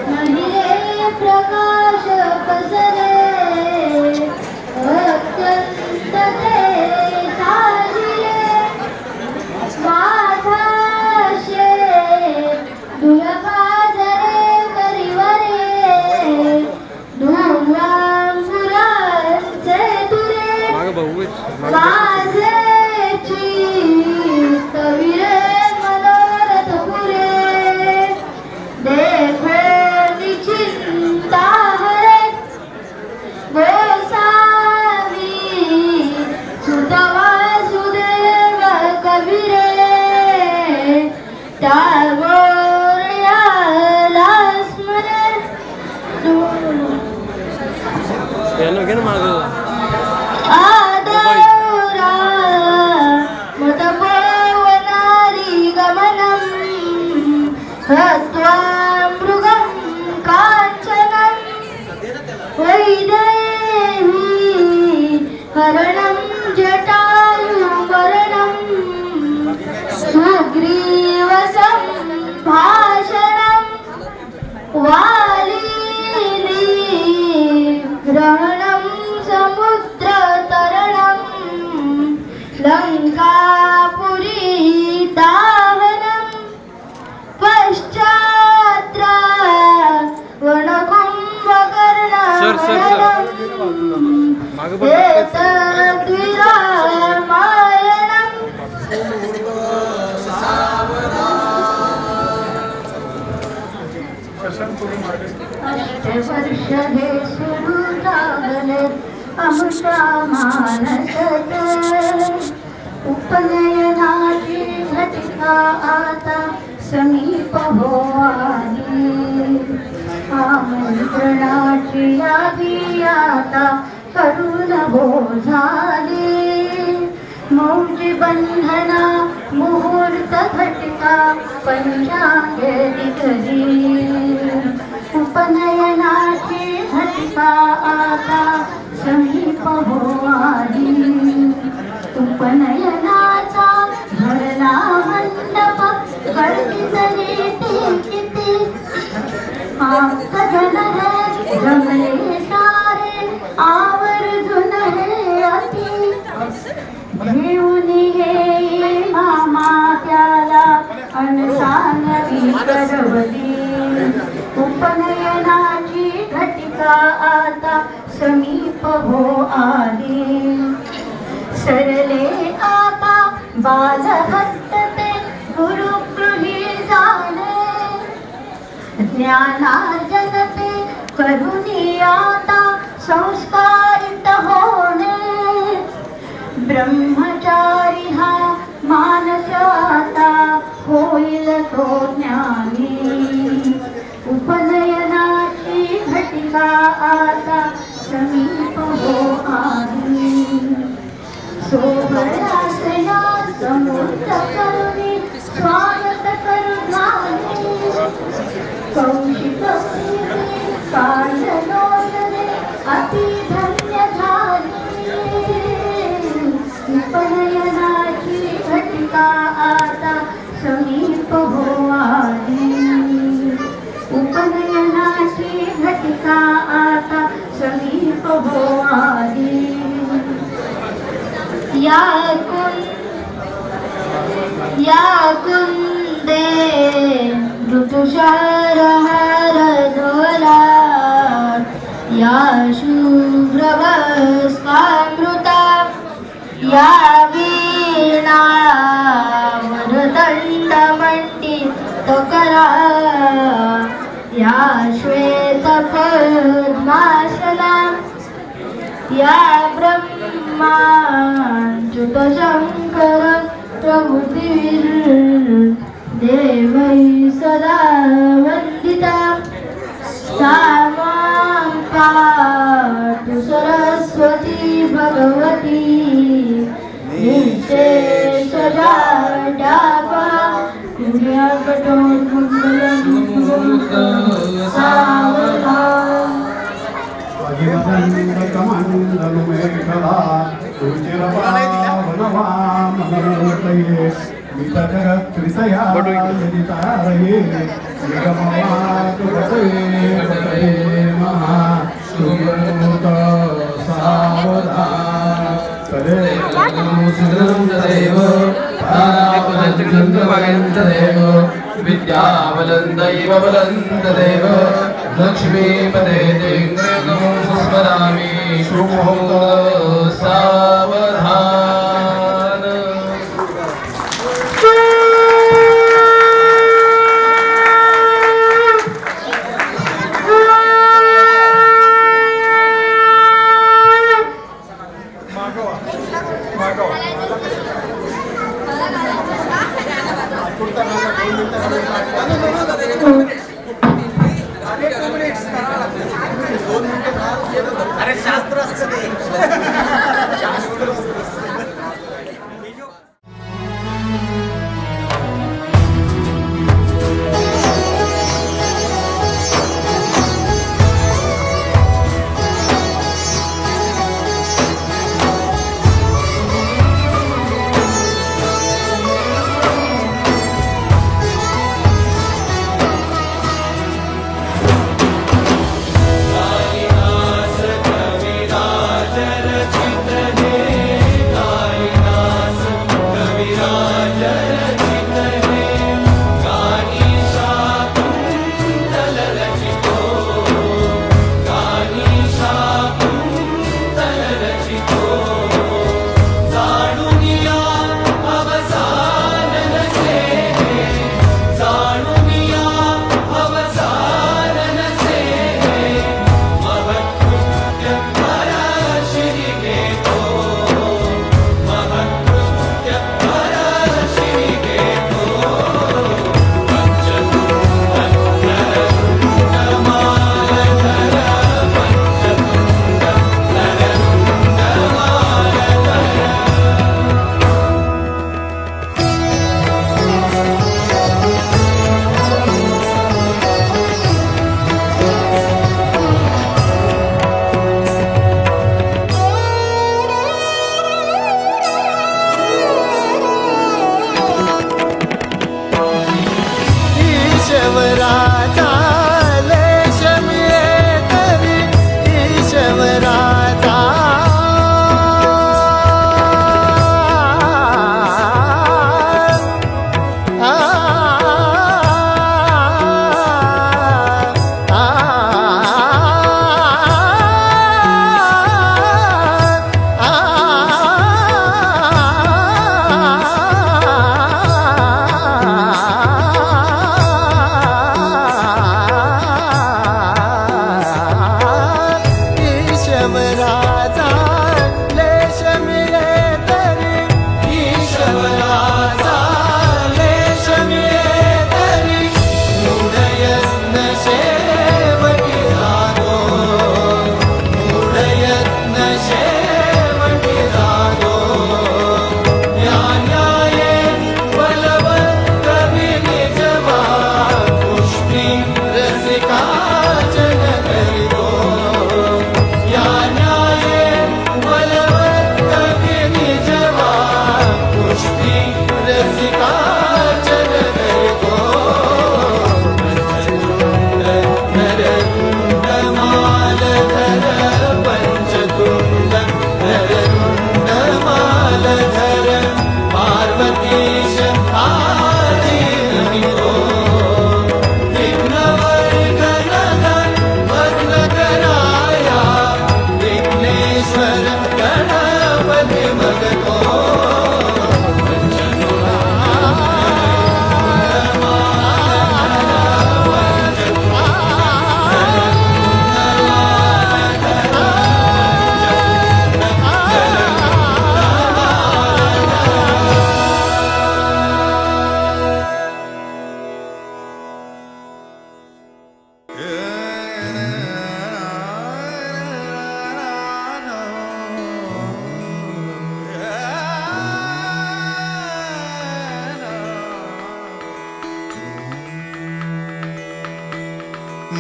महिले प्रकाश पसरे अत्यंत ते साजिले माझाशे दुर्पाजरे करिवरे धूम्रांबुरांचे तुरे माझेची कविरे मनोरथ पुरे देखो निचिंता हरे गोसावी सुतवासुदेव कविरे टागोरयाला स्मरे घे ना मागं. आदौरा मतपोवनारी गमनं हत्वा मृगं काञ्चनं वैदेही हरणं जटायुवर्णं सुग्रीवसं भाषणं वालीली ग्रहणं समुद्रतरणं लङ्कापुरी दाहनं पश्चात्रा वनकुम्भकर्णहरणम् एतद्विरामायणम् अष्टवर्षे सुरू लागले आमच्या मानसत उपनयनाची घटिका आता समीप हो आली आमंत्रणाची यादी आता करून हो झाली मौजी बंधना मुहूर्त घटिका पंचांगी करी उपनयनाची घटिका आता समीप हो आली उपनयनाचा भरला मंडप गर्दीतले किती जन है जमले सारे आवर्जून हे अति घेऊन हे मामा त्याला अनसानवी करवली उपनयनाची घटिका आता समीप हो आली सरले आता बालभक्त ते गुरुगृही झाले ज्ञानार्जन ते करुणी आता संस्कारित होणे ब्रह्मचारी हा मानस आता होईल तो ज्ञानी उपनयनाची घटिका आता समीप हो आली सोहळ्यासया समूर्त करुणी स्वागत करू झाले कौशिक काळलोचने अति धन्य झाली उपनयनाची घटिका आता समीप हो आली उपनयनाची घटिका आता समीप हो आली या कुंदे ऋतुशरहर धोला या शुभ्रवस्कामृता या वीणा वरदंडमंडित करा या श्वेतपद्मासना या ब्रह्माच्युत शंकर प्रभुतीर देवै सदा वंदिता सामां पातु सरस्वती भगवती निशेषजा डापा पुण्यकटोन्मङ्गलं सावधान कमंडलमेखला रुचिरवामनवामनोतये वितजगत्रितया यदितारये निगमवातुवते महा सुमूत सावधान तदेव तारापदचन्द्रमयन्तदेव विद्यावलन्दैव वलन्तदेव लक्ष्मीपदे देन्द्रगं स्मरामि सुमूत सावधान अरे शास्त्र असतं ते गणपती बघतो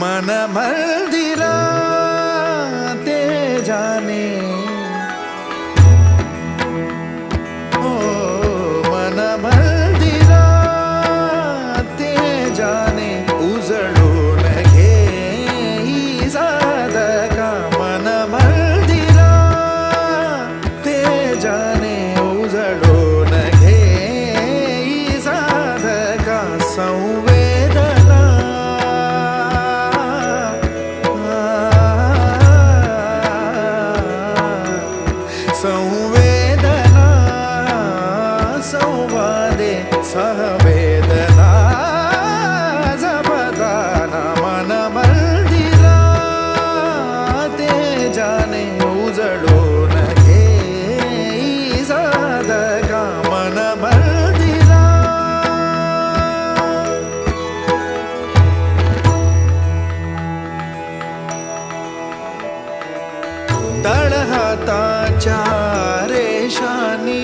मन मंदिरा ते जाने ओ मन मंदिरा ते जाने उजळून घे साधका मन मंदिरा ते जाने उजळून घे साधका संवेदना संवेदना संवादे सहवेदना जपदाना मन मंदिरा ते जाने उजळून घे साधका मन मंदिरा तळहाताच्या रेषानी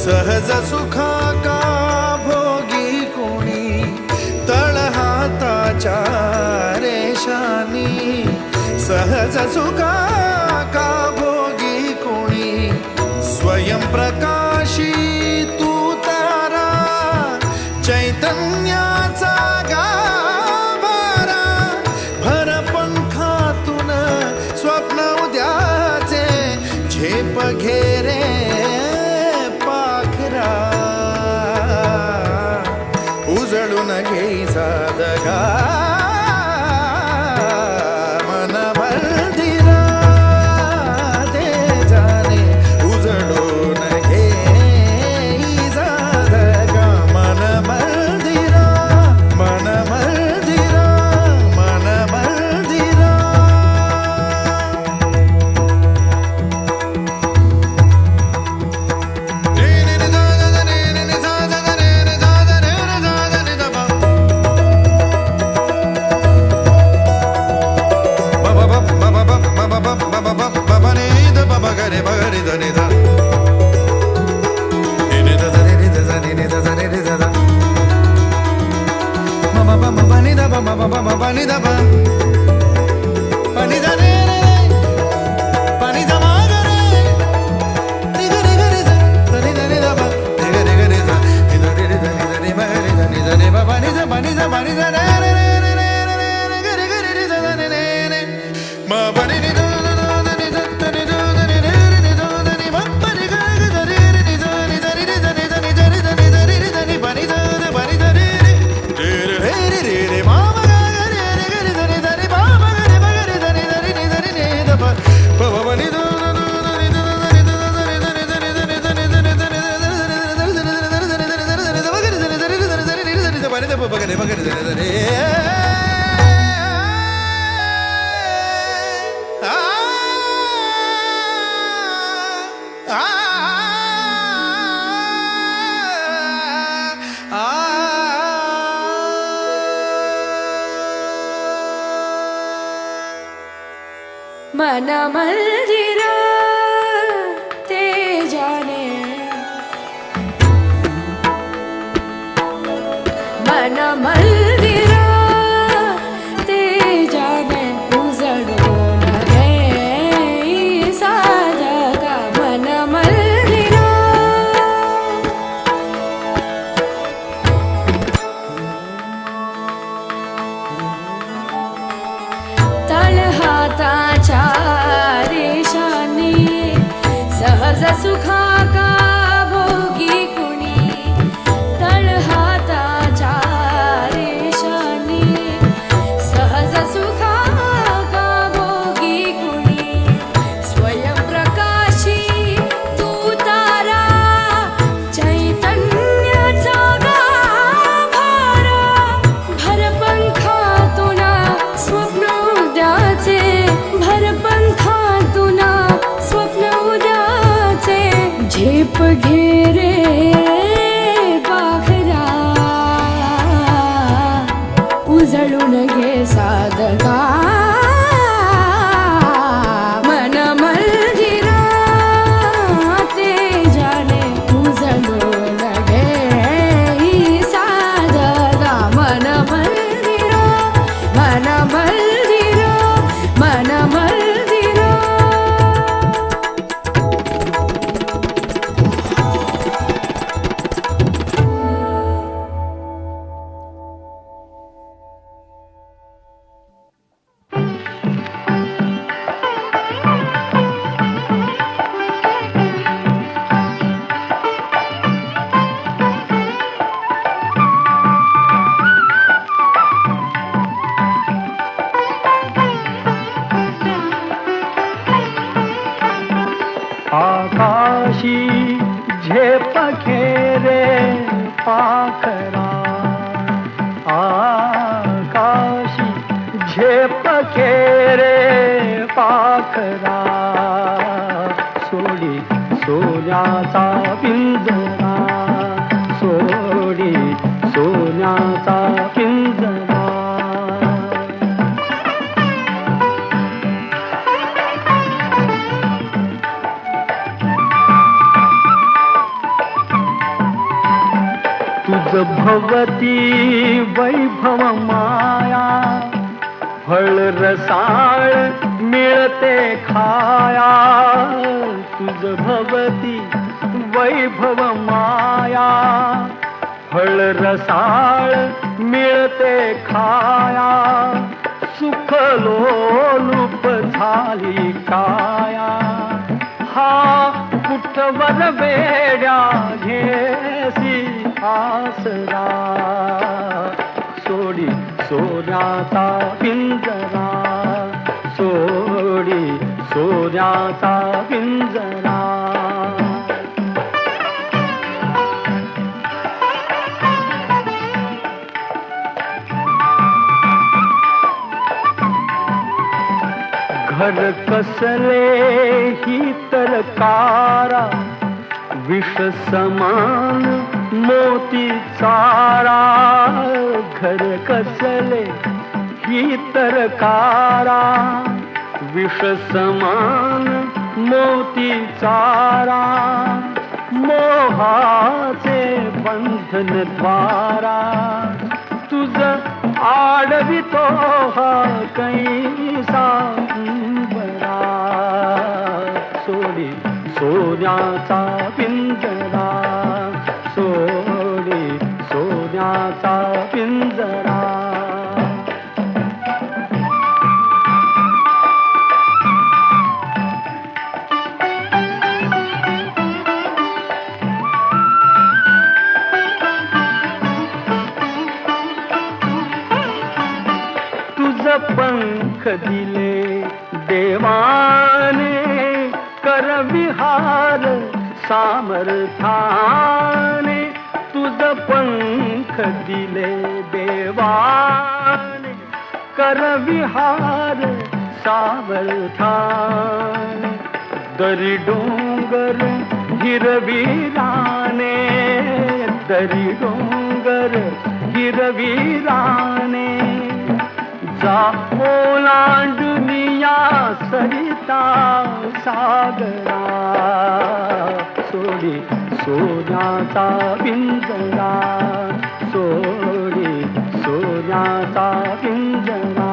सहज सुखा का भोगी कोणी तळहाताच्या रेषानी सहज सुखा का भोगी कोणी स्वयं प्रकाशी तू तारा चैतन्याचा गाभारा भर पंखातून स्वप्न उद्याचे झेप घेरे पाखरा उजळून घे साधका मन मंदिरा ते जाणे उजळून घे साधका मन मंदिरा मन मंदिरा मन मंदिरा मन मंदिरा ते जाने मन मंदिरा ते जाने उजळून घे साधका मन मंदिरा तळहाताच्या आकाशी झेप खेरे पाखरा आकाशी झेप खेरे पाखरा सोडी सोन्याचा पिंजरा सोडी सोन्याचा पिंजरा तुझ भवती वैभव माया फळ रसाळ मिळते खाया तुझ भवती वैभव माया फळ रसाळ मिळते खाया सुख लोलूप झाली काया हा कुठवर वेड्या घेसी आसरा सोडी सोन्याचा पिंजरा सोडी सोन्याचा पिंजरा घर कसले ही तर कारा विष समान मोती चारा घर कसले ही तर कारा विष समान मोती चारा मोहाचे बंधन द्वारा तुझ आडवितो हा कैसा बरा सोडी सोन्याचा पिंजरा सोडी सोन्याचा पिंजरा पंख दिले देवाने कर विहार सामर्थाने तुझ पंख दिले देवाने कर विहार सामर्थाने दरी डोंगर हिरवीराने दरी डोंगर हिरवीराने जा ओलांडुनिया सरिता सागरा सोडी सोन्याचा पिंजरा सोडी सोन्याचा पिंजरा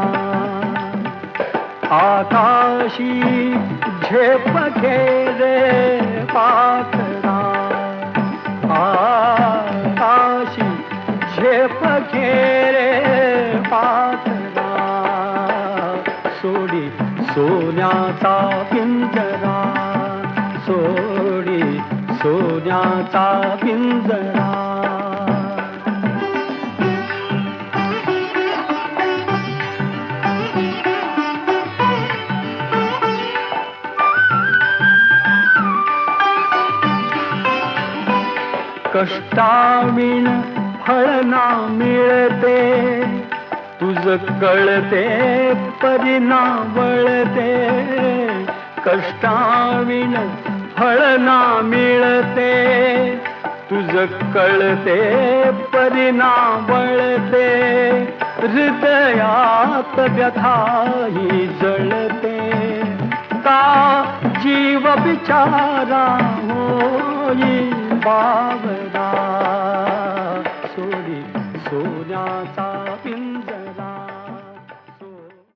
आकाशी झेप घेरे पाखरा आकाशी झेप घेरे पाखरा सोडी सोन्याचा पिंजरा सोडी सोन्याचा पिंजरा कष्टाविण फळ ना मिळते तुझ कळते परिणा वळते कष्टाविण फळ ना मिळते तुझ कळते परिणा वळते हृदयात व्यथाही जळते का जीव बिचारा होई बावरा सोडी सोन्याचा पिंजरा